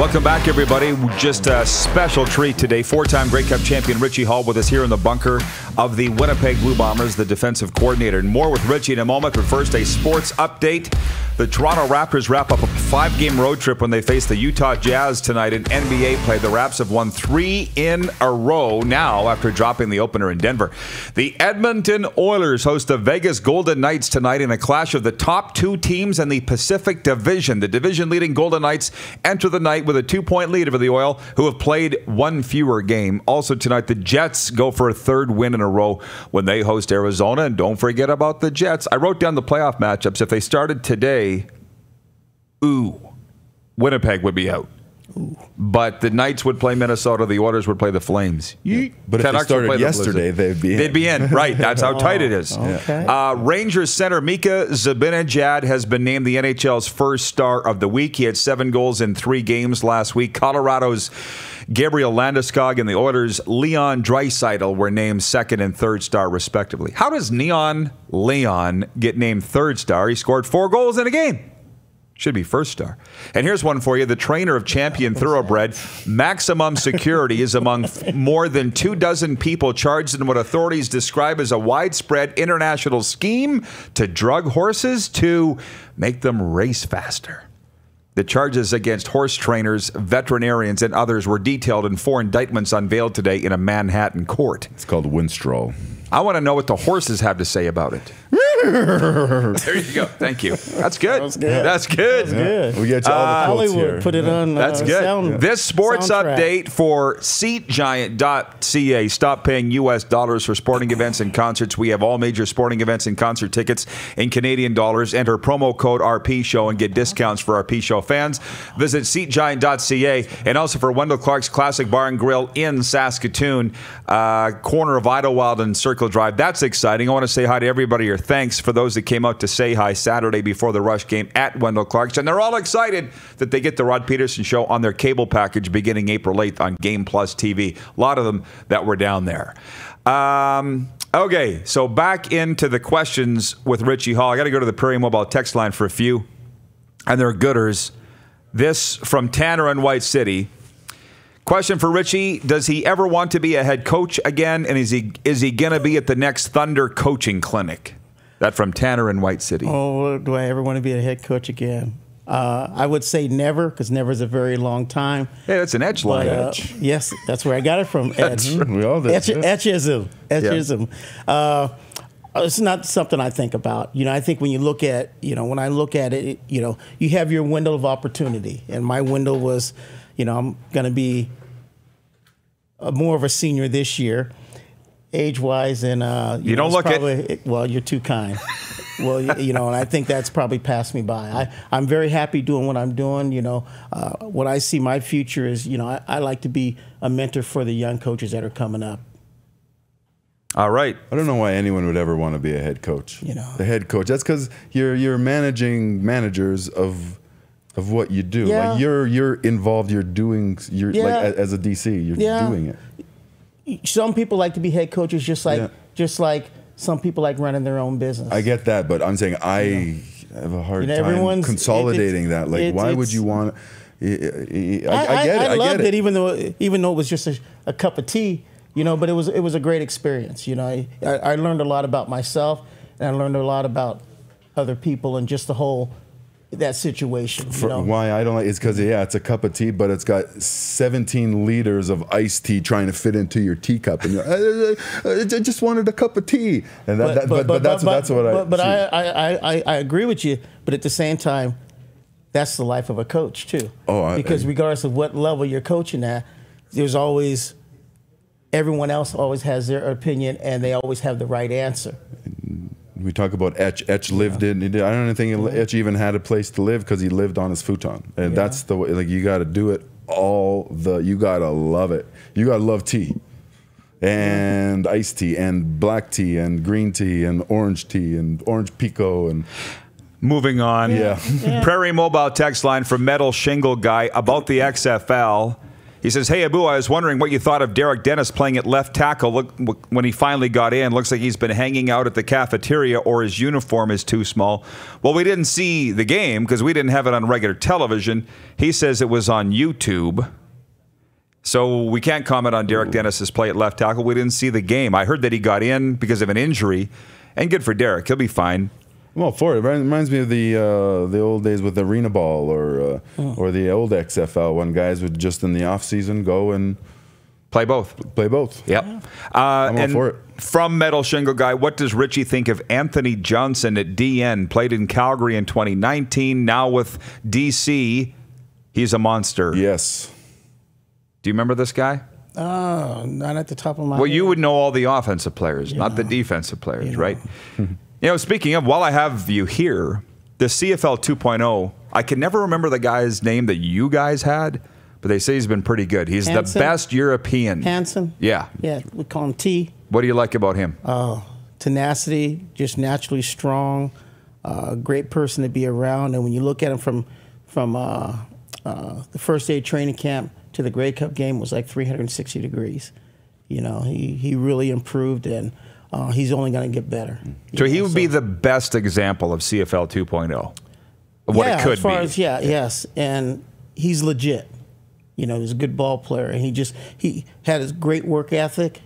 Welcome back, everybody. Just a special treat today. Four-time Grey Cup champion Richie Hall with us here in the bunker of the Winnipeg Blue Bombers, the defensive coordinator. And more with Richie in a moment, but first a sports update. The Toronto Raptors wrap up a 5-game road trip when they face the Utah Jazz tonight in NBA play. The Raps have won 3 in a row now after dropping the opener in Denver. The Edmonton Oilers host the Vegas Golden Knights tonight in a clash of the top 2 teams in the Pacific Division. The division-leading Golden Knights enter the night with a 2-point lead over the Oil, who have played 1 fewer game. Also tonight, the Jets go for a 3rd win in a row when they host Arizona. And don't forget about the Jets. I wrote down the playoff matchups. If they started today, Winnipeg would be out. But the Knights would play Minnesota. The Oilers would play the Flames. Yeah. But if they started yesterday, they'd be in. They'd be in, right. That's how tight it is. Okay. Rangers center Mika Zibanejad has been named the NHL's first star of the week. He had 7 goals in 3 games last week. Colorado's Gabriel Landeskog and the Oilers' Leon Draisaitl were named 2nd and 3rd star, respectively. How does Leon get named 3rd star? He scored 4 goals in a game. Should be 1st star. And here's one for you. The trainer of Champion Thoroughbred, Maximum Security, is among more than 24 people charged in what authorities describe as a widespread international scheme to drug horses to make them race faster. The charges against horse trainers, veterinarians, and others were detailed in 4 indictments unveiled today in a Manhattan court. It's called Winstrol. I want to know what the horses have to say about it. There you go. Thank you. That's good. That was good. That's good. That was good. We get you all the quotes Hollywood here. put it on. That's good. Sound, This sports soundtrack. update for SeatGiant.ca. Stop paying U.S. dollars for sporting events and concerts. We have all major sporting events and concert tickets in Canadian dollars. Enter promo code RP Show and get discounts for RP Show fans. Visit SeatGiant.ca. And also for Wendell Clark's Classic Bar and Grill in Saskatoon, corner of Idlewild and Circle Drive. That's exciting. I want to say hi to everybody here. Thanks for those that came out to say hi Saturday before the Rush game at Wendell Clark's. And they're all excited that they get the Rod Pedersen Show on their cable package beginning April 8th on Game Plus TV. A lot of them that were down there. Okay, so back into the questions with Richie Hall. I got to go to the Prairie Mobile text line for a few. And they're gooders. This from Tanner in White City. Question for Richie: does he ever want to be a head coach again? And is he going to be at the next Thunder coaching clinic? That from Tanner in White City. Oh, do I ever want to be a head coach again? I would say never, because never is a very long time. Hey, that's an edge line. Yes, that's where I got it from. Edge. We all did. Etchism. Etchism. Yeah. It's not something I think about. You know, I think when you look at, when I look at it, you have your window of opportunity. And my window was, I'm going to be more of a senior this year, age-wise. And you don't look it. Well, you're too kind. Well, and I think that's probably passed me by. I'm very happy doing what I'm doing. What I see my future is, I like to be a mentor for the young coaches that are coming up. All right. I don't know why anyone would ever want to be a head coach. The head coach. That's because you're managing managers of what you do. Yeah. Like you're involved. You're doing. Like as a DC, you're doing it. Some people like to be head coaches, just like some people like running their own business. I get that, but I'm saying I have a hard time consolidating that. Like, why would you want? I get it. I loved it, even though it was just a cup of tea. But it was a great experience. I learned a lot about myself, and I learned a lot about other people, and just that situation. Why I don't like it's because it's a cup of tea, but it's got 17 liters of iced tea trying to fit into your teacup, and I just wanted a cup of tea. And that's what I. But I agree with you. But at the same time, that's the life of a coach too. Because regardless of what level you're coaching at, there's always. Everyone else always has their opinion, and they always have the right answer. We talk about Etch. Etch lived in. I don't think Etch even had a place to live because he lived on his futon, and that's the way. Like you got to do it you got to love it. You got to love tea, and iced tea, and black tea, and green tea, and orange pico, and. Moving on. Yeah. Prairie Mobile text line from Metal Shingle Guy about the XFL. He says, hey, Abu, I was wondering what you thought of Derek Dennis playing at left tackle. Look, when he finally got in, looks like he's been hanging out at the cafeteria or his uniform is too small. Well, we didn't see the game because we didn't have it on regular television. He says it was on YouTube. So we can't comment on Derek Dennis's play at left tackle. We didn't see the game. I heard that he got in because of an injury, and good for Derek. He'll be fine. Well, it reminds me of the old days with arena ball or the old XFL when guys would just in the off season go and play both. Yep. Yeah. I'm all for it. From Metal Shingle Guy, what does Richie think of Anthony Johnson at DN? Played in Calgary in 2019. Now with DC, he's a monster. Yes. Do you remember this guy? Not at the top of my head. Well, you would know all the offensive players, not the defensive players, right? Speaking of, while I have you here, the CFL 2.0, I can never remember the guy's name that you guys had, but they say he's been pretty good. He's Hansen? the best European. Hansen? Yeah. Yeah, we call him T. What do you like about him? Tenacity, just naturally strong, great person to be around. And when you look at him from the first day of training camp to the Grey Cup game was like 360 degrees. He really improved, and he's only going to get better. So he would be the best example of CFL 2.0, of what it could as far be. As, yes, and he's legit. He's a good ball player, and he had his great work ethic,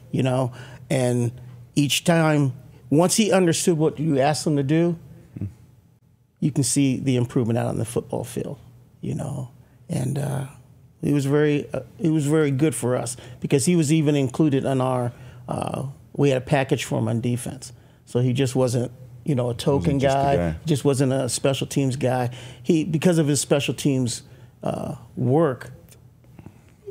and each time, once he understood what you asked him to do, you can see the improvement out on the football field, and it was very good for us because he was even included in our. We had a package for him on defense, so he just wasn't, a token guy. He just wasn't a special teams guy. Because of his special teams work,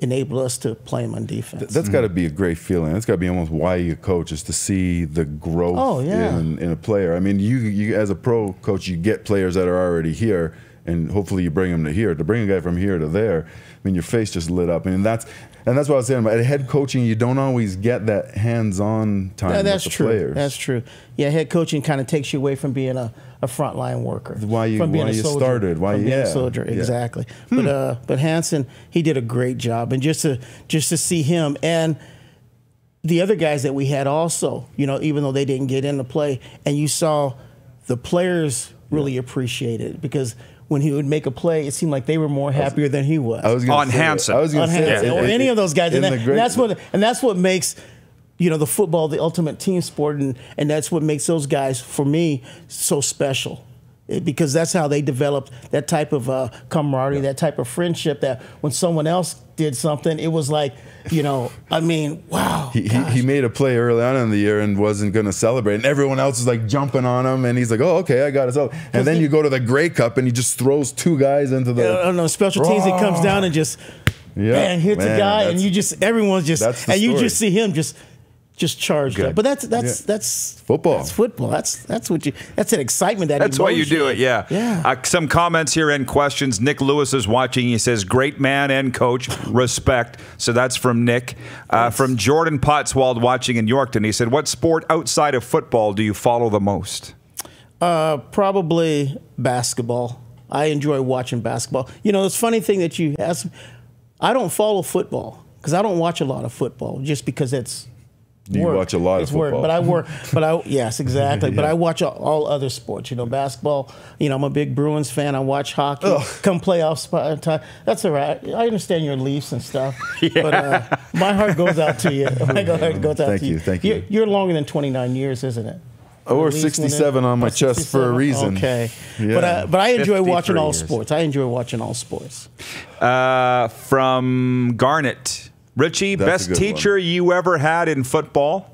enabled us to play him on defense. That's got to be a great feeling. That's got to be almost why you coach, is to see the growth in a player. I mean, you as a pro coach, you get players that are already here, and hopefully you bring them to here. To bring a guy from here to there, I mean, your face just lit up. And that's what I was saying. At head coaching, you don't always get that hands-on time with the players. That's true. Yeah, head coaching kind of takes you away from being a frontline worker. Why you started. Why being a soldier. Exactly. But Hansen, he did a great job, and just to see him and the other guys that we had also, even though they didn't get into play, and you saw the players really appreciated it because when he would make a play, it seemed like they were more happier than he was. On Hansen. Or any of those guys. And that's what makes the football the ultimate team sport, and that's what makes those guys, for me, so special. Because that's how they developed that type of camaraderie, that type of friendship, that when someone else did something, it was like, wow. He made a play early on in the year and wasn't going to celebrate, and everyone else is like jumping on him, and he's like, oh, okay, I got it. And then you go to the Grey Cup, and he just throws two guys into the... special teams, he comes down and just hits a guy, and everyone's just... And you just see him just charged up. But that's football. That's football. That's an excitement. That's why you do it. Yeah. Some comments here and questions. Nick Lewis is watching. He says, "Great man and coach, respect." So that's from Nick. From Jordan Pottswald watching in Yorkton. He said, "What sport outside of football do you follow the most?" Probably basketball. I enjoy watching basketball. It's a funny thing that you ask. I don't follow football because I don't watch a lot of football just because it's. You watch a lot of football. But I work. Yes, exactly. But I watch all other sports. Basketball. I'm a big Bruins fan. I watch hockey. Come playoff time. That's all right. I understand your Leafs and stuff. But my heart goes out to you. Thank you. You're longer than 29 years, isn't it? I wore 67 on my chest for a reason. Okay. Yeah. But I enjoy watching all sports. From Garnet. Richie, That's best teacher you ever had in football,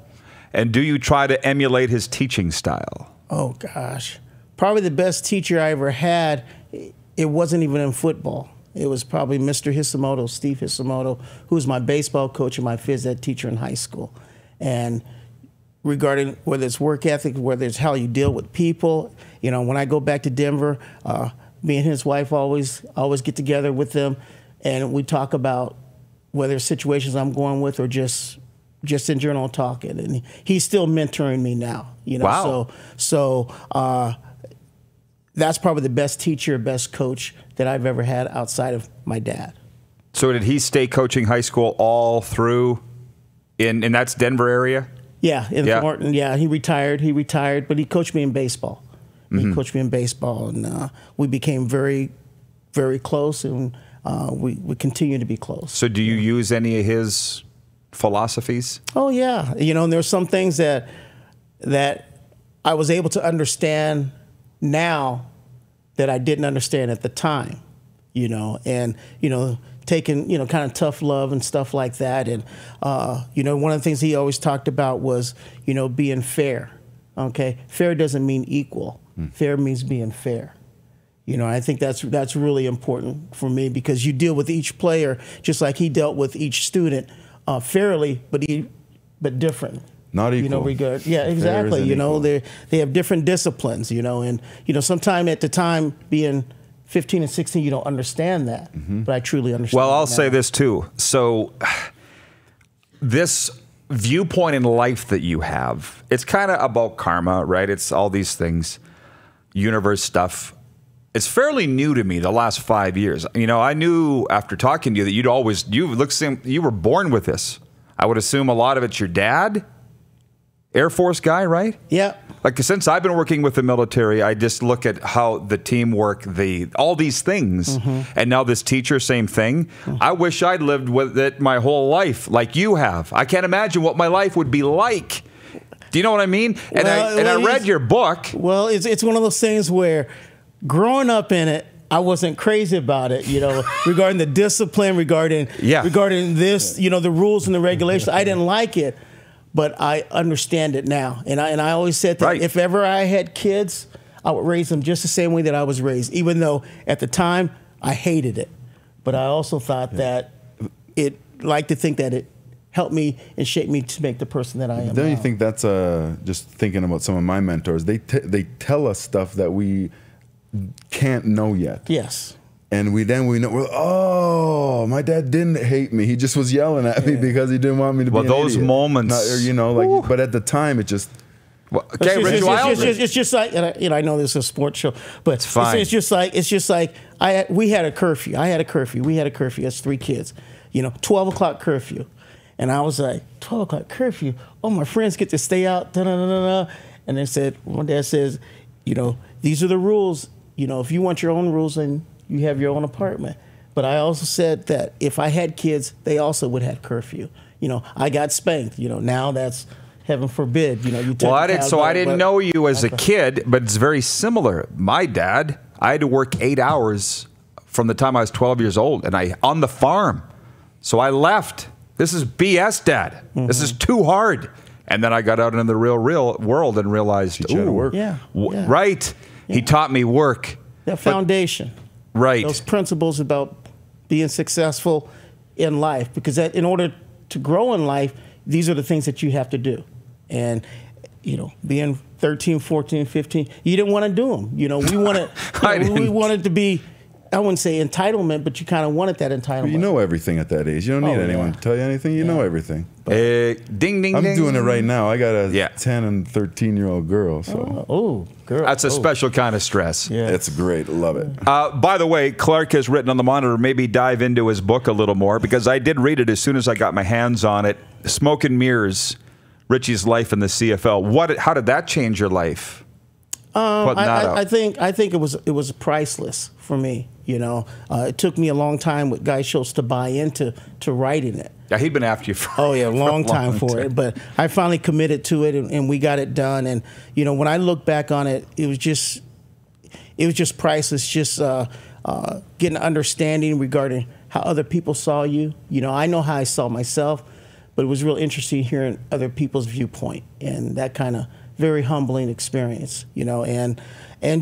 and do you try to emulate his teaching style? Oh, gosh. Probably the best teacher I ever had, it wasn't even in football. It was probably Mr. Hisimoto, Steve Hisimoto, who was my baseball coach and my phys ed teacher in high school. And regarding whether it's work ethic, whether it's how you deal with people, when I go back to Denver, me and his wife always get together with them, and we talk about whether it's situations I'm going with or just in general talking. And he's still mentoring me now, Wow. So that's probably the best teacher, best coach that I've ever had outside of my dad. So did he stay coaching high school all through in that's Denver area? Yeah, in Thornton. Yeah, he retired. He retired, but he coached me in baseball. He coached me in baseball, and we became very, very close, and we continue to be close. So do you use any of his philosophies? Oh yeah, you know, and there's some things that I was able to understand now that I didn't understand at the time, you know, and taking kind of tough love and stuff like that, and one of the things he always talked about was being fair. Okay, fair doesn't mean equal. Fair means being fair. I think that's really important for me, because you deal with each player just like he dealt with each student, fairly, but different. Not equal. Regard. Yeah, exactly. They have different disciplines. And sometime at the time being 15 and 16, you don't understand that, but I truly understand. Well, I'll say this too. So this viewpoint in life that you have, it's kind of about karma, right? It's all these things, universe stuff. It's fairly new to me the last 5 years. I knew after talking to you that you were born with this. I would assume a lot of it's your dad, Air Force guy, right? Yeah. Like, since I've been working with the military, I just look at how the teamwork, all these things, and now this teacher, same thing. I wish I'd lived with it my whole life, like you have. I can't imagine what my life would be like. Do you know what I mean? And I read your book. Well, it's one of those things where, growing up in it, I wasn't crazy about it, regarding the discipline, regarding this, the rules and the regulations. I didn't like it. But I understand it now, and I always said that if ever I had kids, I would raise them just the same way that I was raised, even though at the time I hated it. But I also thought that to think that it helped me and shaped me to make the person that I am. Don't you think that's just thinking about some of my mentors? They tell us stuff that we can't know yet. Yes. And we know, oh, my dad didn't hate me. He just was yelling at me because he didn't want me to be an those idiot. Moments. But at the time, it just... It's just like, and I know this is a sports show, but it's fine. It's just like we had a curfew. I had a curfew. We had a curfew. That's 3 kids. 12 o'clock curfew. And I was like, 12 o'clock curfew? Oh, my friends get to stay out. Da, da, da, da, da. And they said, my dad says, these are the rules. If you want your own rules, then you have your own apartment. But I also said that if I had kids, they also would have curfew. I got spanked. Now that's, heaven forbid. I didn't know you as a kid, but it's very similar. My dad, I had to work 8 hours from the time I was 12 years old, and on the farm. So I left. This is BS, Dad. This is too hard. And then I got out into the real world and realized, work. Right. Yeah. He taught me work. That foundation. Right. Those principles about being successful in life, because in order to grow in life, these are the things that you have to do. And, being 13, 14, 15, you didn't want to do them. We wanted, we wanted to be, I wouldn't say entitlement, but you kind of wanted that entitlement. But you know everything at that age. You don't need anyone to tell you anything. You know everything. Ding, ding, I'm ding. doing it right now. I got a 10 and 13-year-old girl. So. Girl. That's a special kind of stress. Yeah. It's great. Love it. By the way, Clark has written on the monitor, maybe dive into his book a little more, because I did read it as soon as I got my hands on it. Smoke and Mirrors, Richie's life in the CFL. How did that change your life? I think it was priceless for me. It took me a long time with Guy Schultz to buy into writing it. Yeah, he'd been after you for a long time for it, but I finally committed to it, and we got it done. And when I look back on it, it was just priceless. Just getting an understanding regarding how other people saw you. I know how I saw myself, but it was real interesting hearing other people's viewpoint, and that kind of very humbling experience. And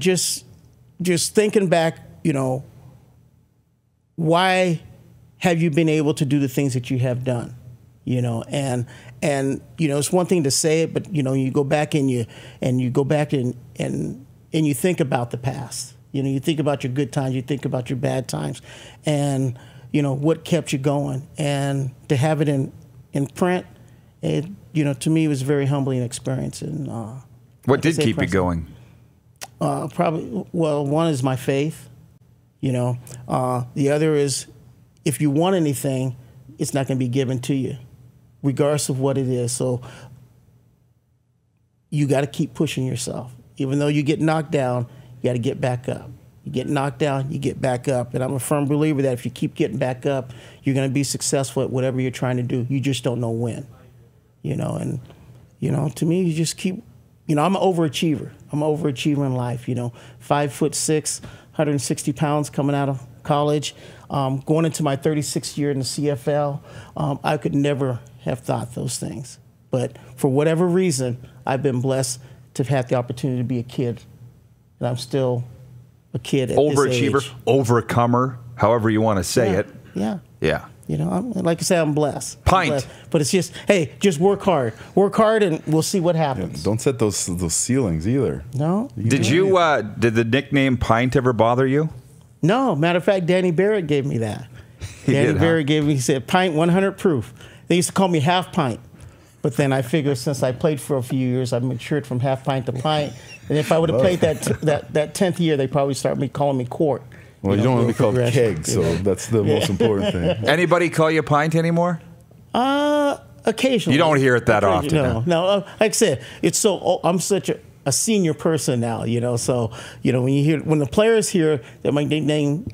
just thinking back, why have you been able to do the things that you have done? And it's one thing to say it, but you go back and you think about the past. You think about your good times, you think about your bad times, and what kept you going. And to have it in print, to me, it was a very humbling experience. And what did keep you going? Probably, one is my faith. The other is if you want anything, it's not going to be given to you, regardless of what it is. So you got to keep pushing yourself. Even though you get knocked down, you got to get back up. You get knocked down, you get back up. And I'm a firm believer that if you keep getting back up, you're going to be successful at whatever you're trying to do. You just don't know when. And, to me, you just keep, I'm an overachiever. I'm an overachiever in life, 5'6", 160 pounds coming out of college, going into my 36th year in the CFL. I could never have thought those things. But for whatever reason, I've been blessed to have had the opportunity to be a kid. And I'm still a kid at overachiever, this age. overcomer, however you want to say it. Yeah. Yeah. Like I say, I'm blessed. Pint. I'm blessed. But it's just, hey, just work hard. Work hard, and we'll see what happens. Yeah, don't set those ceilings either. No. Did the nickname Pint ever bother you? No. Matter of fact, Danny Barrett gave me that. He said, Pint 100 proof. They used to call me Half Pint. But then I figured since I played for a few years, I matured from Half Pint to Pint. And if I would have played that 10th year, they'd probably start calling me Quart. Well, you don't want to be called Keg, so that's the most important thing. Anybody call you Pint anymore? Occasionally. You don't hear it that often. No. Like I said, I'm such a senior person now, So, when the players hear that my nickname,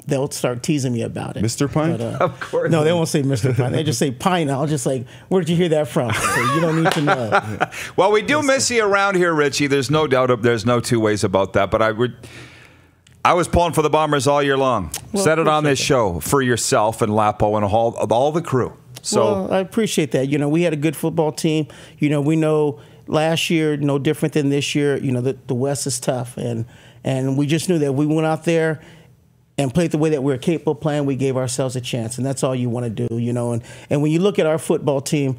they'll start teasing me about it. Mr. Pint? But, of course. No, they won't say Mr. Pint. They just say Pint. I'll just where did you hear that from? So you don't need to know. Well, we do miss you around here, Richie. There's no doubt. There's no two ways about that. But I was pulling for the Bombers all year long. Well, Said it on this show for yourself and Lapo and all the crew. So I appreciate that. We had a good football team. We know last year, no different than this year. The West is tough, and we just knew that we went out there and played the way that we were capable of playing. We gave ourselves a chance, and that's all you want to do. And when you look at our football team,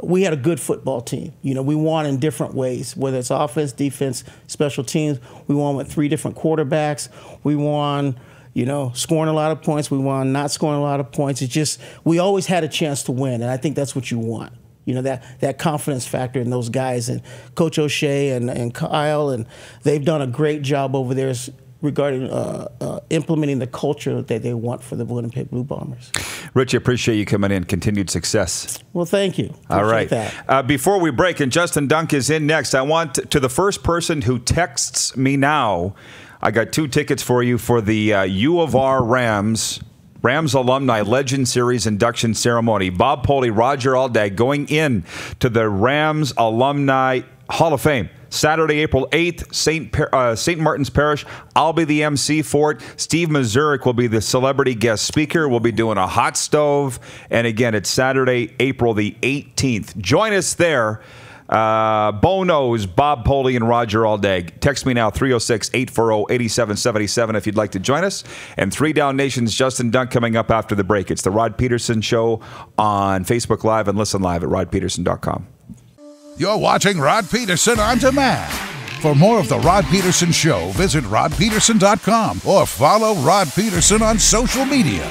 we had a good football team. We won in different ways, whether it's offense, defense, special teams. We won with 3 different quarterbacks. We won, scoring a lot of points. We won not scoring a lot of points. It's just we always had a chance to win, and I think that's what you want. That confidence factor in those guys. And Coach O'Shea and Kyle, and they've done a great job over there regarding implementing the culture that they want for the Winnipeg Blue Bombers. Richie, appreciate you coming in. Continued success. Well, thank you. All right. That. Before we break, and Justin Dunk is in next, I want to the first person who texts me now, I got 2 tickets for you for the U of R Rams Alumni Legend Series induction ceremony. Bob Poley, Roger Aldag going in to the Rams Alumni Hall of Fame. Saturday, April 8th, St. Martin's Parish. I'll be the MC for it. Steve Mazurik will be the celebrity guest speaker. We'll be doing a hot stove. And again, it's Saturday, April the 18th. Join us there. Bono's, Bob Poley, and Roger Aldag. Text me now, 306-840-8777 if you'd like to join us. And 3 Down Nations, Justin Dunk coming up after the break. It's the Rod Pedersen Show on Facebook Live and listen live at rodpedersen.com. You're watching Rod Pedersen On Demand. For more of The Rod Pedersen Show, visit rodpedersen.com or follow Rod Pedersen on social media.